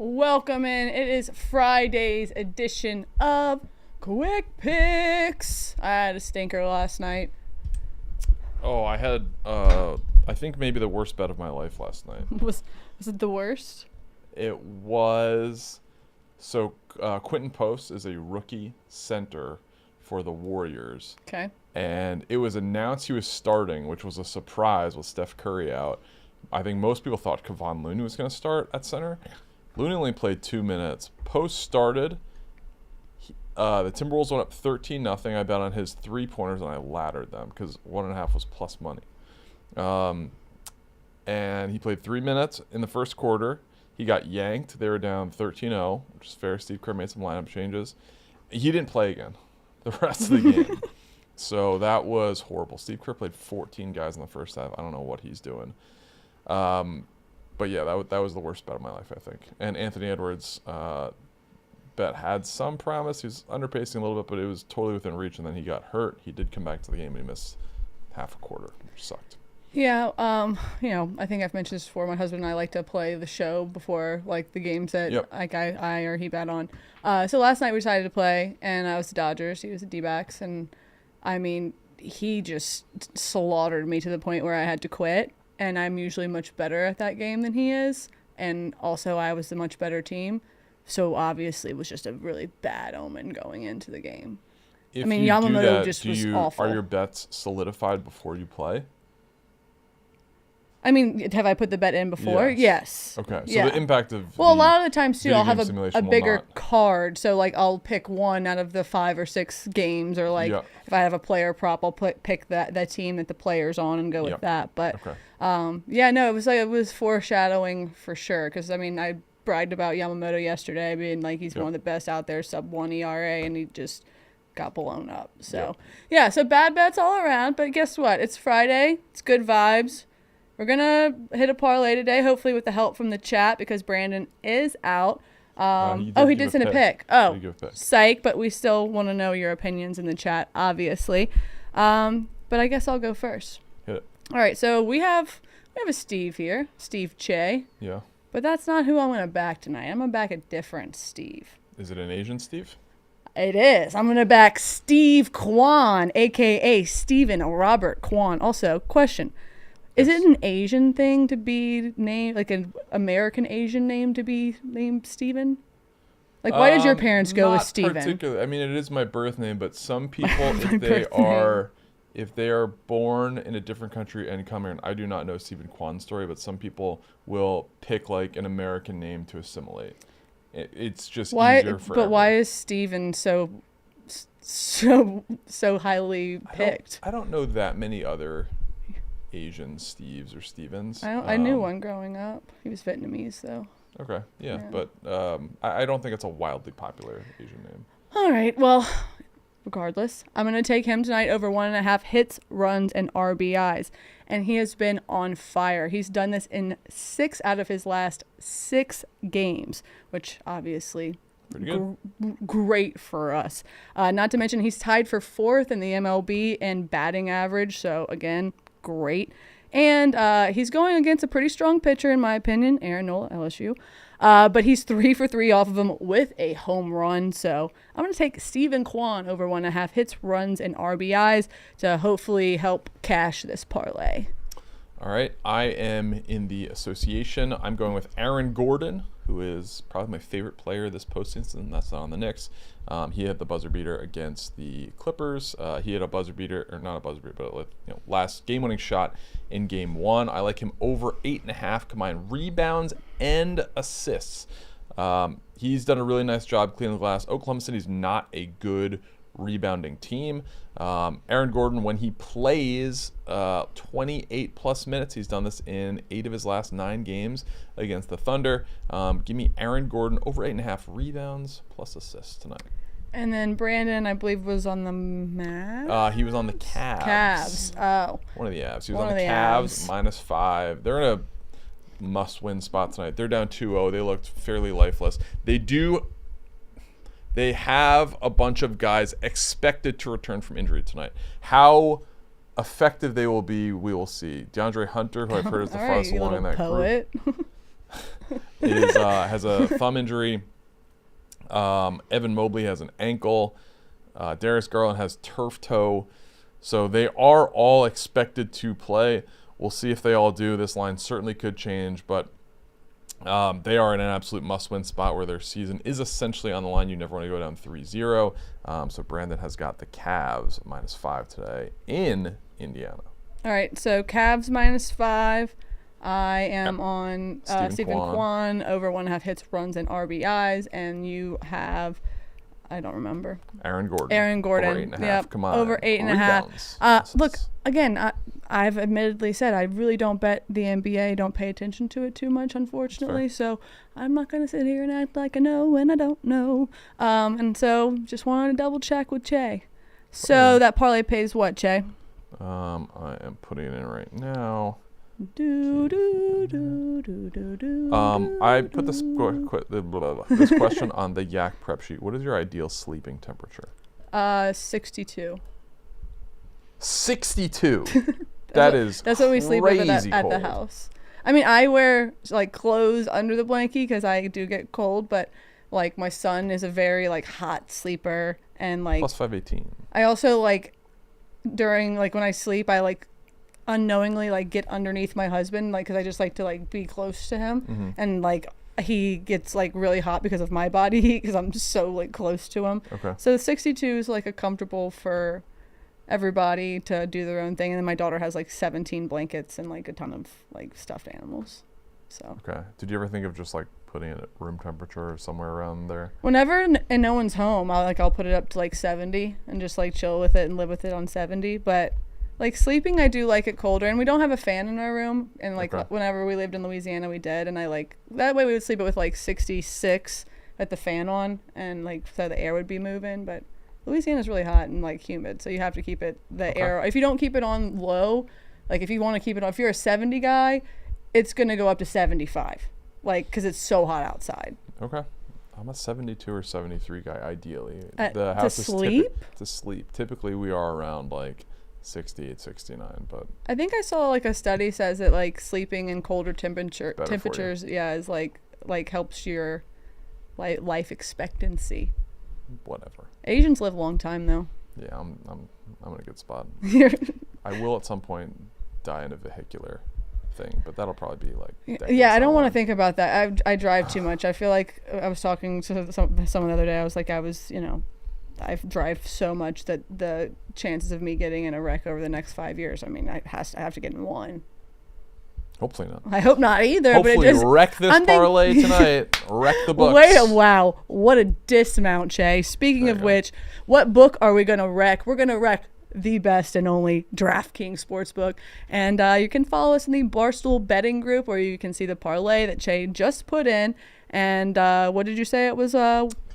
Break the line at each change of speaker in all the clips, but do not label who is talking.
Welcome in. It is Friday's edition of Quick Picks. I had a stinker last night.
Oh, I had, I think maybe the worst bet of my life last night.
Was it the worst?
It was, Quentin Post is a rookie center for the Warriors.
Okay.
And it was announced he was starting, which was a surprise with Steph Curry out. I think most people thought Kevon Looney was going to start at center. Looney only played 2 minutes. Post started. The Timberwolves went up 13-0. I bet on his 3-pointers and I laddered them because 1.5 was plus money. And he played 3 minutes in the first quarter. He got yanked. They were down 13-0, which is fair. Steve Kerr made some lineup changes. He didn't play again the rest of the game. So that was horrible. Steve Kerr played 14 guys in the first half. I don't know what he's doing. But yeah, that was the worst bet of my life, I think. And Anthony Edwards' bet had some promise. He was underpacing a little bit, but it was totally within reach. And then he got hurt. He did come back to the game, and he missed half a quarter, which sucked.
Yeah, I think I've mentioned this before. My husband and I like to play the show before, like, the games that I or he bet on. So last night we decided to play, and I was the Dodgers. He was the D-backs, and, I mean, he just slaughtered me to the point where I had to quit. And I'm usually much better at that game than he is. And also I was the much better team. So obviously it was just a really bad omen going into the game. Yamamoto was awful.
Are your bets solidified before you play?
I mean, have I put the bet in before? Yes.
Okay. So the impact of
a lot of the times too, I'll have a bigger card. So like I'll pick one out of the 5 or 6 games, or like if I have a player prop, I'll pick that team that the player's on and go with that. But it was foreshadowing for sure. Because I mean, I bragged about Yamamoto yesterday, being like he's one of the best out there, sub-1 ERA, and he just got blown up. So so bad bets all around. But guess what? It's Friday. It's good vibes. We're going to hit a parlay today, hopefully with the help from the chat, because Brandon is out. He did send a pick. Oh, psych, but we still want to know your opinions in the chat, obviously. But I guess I'll go first.
Hit it.
All right, so we have a Steve here, Steve Che.
Yeah.
But that's not who I'm going to back tonight. I'm going to back a different Steve.
Is it an Asian Steve?
It is. I'm going to back Steve Kwan, a.k.a. Steven Robert Kwan. Also, question. Is it an Asian thing to be named, like an American Asian name to be named Steven? Like, why did your parents go with Steven?
Not particularly. I mean, it is my birth name, but some people, if they are born in a different country and come here, and I do not know Stephen Kwan's story, but some people will pick like an American name to assimilate. It's just easier for everyone.
Why is Steven so highly picked?
I don't know that many other Asian Steves or Stevens.
I knew one growing up. He was Vietnamese, though.
Okay, yeah. But I don't think it's a wildly popular Asian name.
All right, well, regardless, I'm going to take him tonight over 1.5 hits, runs, and RBIs. And he has been on fire. He's done this in 6 out of his last 6 games, which obviously
pretty good.
Great for us. Not to mention he's tied for 4th in the MLB in batting average, so again, great. And he's going against a pretty strong pitcher, in my opinion, Aaron Nola, LSU. But he's 3 for 3 off of him with a home run. So I'm going to take Steven Kwan over 1.5 hits, runs, and RBIs to hopefully help cash this parlay.
All right. I am in the association. I'm going with Aaron Gordon, who is probably my favorite player this postseason. That's not on the Knicks. He had the buzzer beater against the Clippers. He had a buzzer beater, or not a buzzer beater, but last game-winning shot in Game 1. I like him over 8.5 combined rebounds and assists. He's done a really nice job cleaning the glass. Oklahoma City's not a good rebounding team. Aaron Gordon, when he plays 28 plus minutes, he's done this in 8 of his last 9 games against the Thunder. Give me Aaron Gordon over 8.5 rebounds plus assists tonight.
And then Brandon, I believe, was on the Mavs?
He was on the Cavs.
Cavs. Oh.
One of the Avs. He was on the Cavs, -5. They're in a must-win spot tonight. They're down 2-0. They looked fairly lifeless. They have a bunch of guys expected to return from injury tonight. How effective they will be, we will see. DeAndre Hunter, who I've heard is the farthest along in that group. has a thumb injury. Evan Mobley has an ankle. Darius Garland has turf toe. So they are all expected to play. We'll see if they all do. This line certainly could change, but they are in an absolute must-win spot where their season is essentially on the line. You never want to go down 3-0. So Brandon has got the Cavs -5 today in Indiana.
All right, so Cavs -5. I am on Stephen Kwan, over 1.5 hits, runs, and RBIs, and you have, I don't remember.
Aaron Gordon.
Over
8.5.
Yep.
Come on.
Over 8.5. Look, again, I've admittedly said I really don't bet the NBA. Don't pay attention to it too much, unfortunately. So I'm not going to sit here and act like I know when I don't know. And so just wanted to double check with Che. So that parlay pays what, Che?
I am putting it in right now. I put this question on the Yak prep sheet. What is your ideal sleeping temperature?
62.
62. That's what we sleep with at the house.
I mean, I wear like clothes under the blankie because I do get cold, but like my son is a very like hot sleeper, and like
plus 518.
I also like during like when I sleep, I like unknowingly like get underneath my husband, like because I just like to like be close to him, and like he gets like really hot because of my body heat because I'm just so like close to him.
Okay.
So 62 is like a comfortable for everybody to do their own thing, and then my daughter has like 17 blankets and like a ton of like stuffed animals. So.
Okay. Did you ever think of just like putting it at room temperature or somewhere around there?
Whenever and no one's home, I'll put it up to like 70 and just like chill with it and live with it on 70. But like sleeping, I do like it colder, and we don't have a fan in our room. And like whenever we lived in Louisiana, we did, and I like that way we would sleep it with like 66 with the fan on, and like so the air would be moving. But Louisiana's really hot and like humid, so you have to keep it air. If you don't keep it on low, like if you want to keep it on, if you're a 70 guy, it's gonna go up to 75, like because it's so hot outside.
Okay. I'm a 72 or 73 guy ideally.
The house to sleep?
To sleep. Typically we are around like 68, 69, but
I think I saw like a study says that like sleeping in colder temperatures is like helps your life expectancy.
Whatever.
Asians live a long time though.
Yeah, I'm in a good spot. I will at some point die in a vehicular thing, but that'll probably be like
I don't want to think about that. I drive too much. I feel like I was talking to someone the other day. I was like, I drive so much that the chances of me getting in a wreck over the next 5 years, I mean, I have to get in one.
Hopefully not.
I hope not either.
Hopefully
but
wreck this parlay tonight. Wreck the books.
Wow. What a dismount, Che. Speaking of which, what book are we going to wreck? We're going to wreck the best and only DraftKings Sportsbook. And you can follow us in the Barstool betting group, where you can see the parlay that Che just put in. And what did you say it was?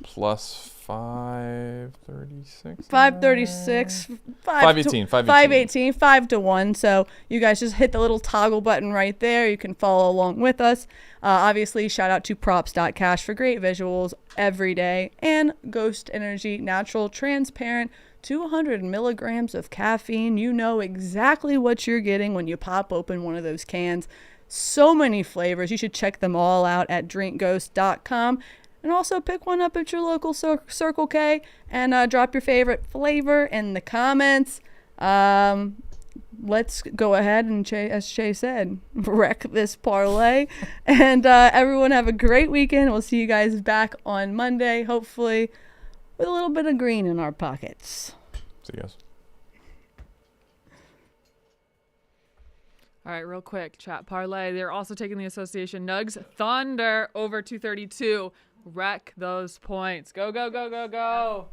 Plus 536.
536.
518.
5-1. So you guys just hit the little toggle button right there. You can follow along with us. Obviously, shout out to props.cash for great visuals every day. And Ghost Energy Natural Transparent 200 milligrams of caffeine. You know exactly what you're getting when you pop open one of those cans. So many flavors. You should check them all out at drinkghost.com. And also pick one up at your local Circle K and drop your favorite flavor in the comments. Let's go ahead and, as Che said, wreck this parlay. And everyone have a great weekend. We'll see you guys back on Monday, hopefully with a little bit of green in our pockets.
See you guys.
All right, real quick, chat parlay. They're also taking the association Nugs Thunder over 232. Wreck those points. Go, go, go, go, go.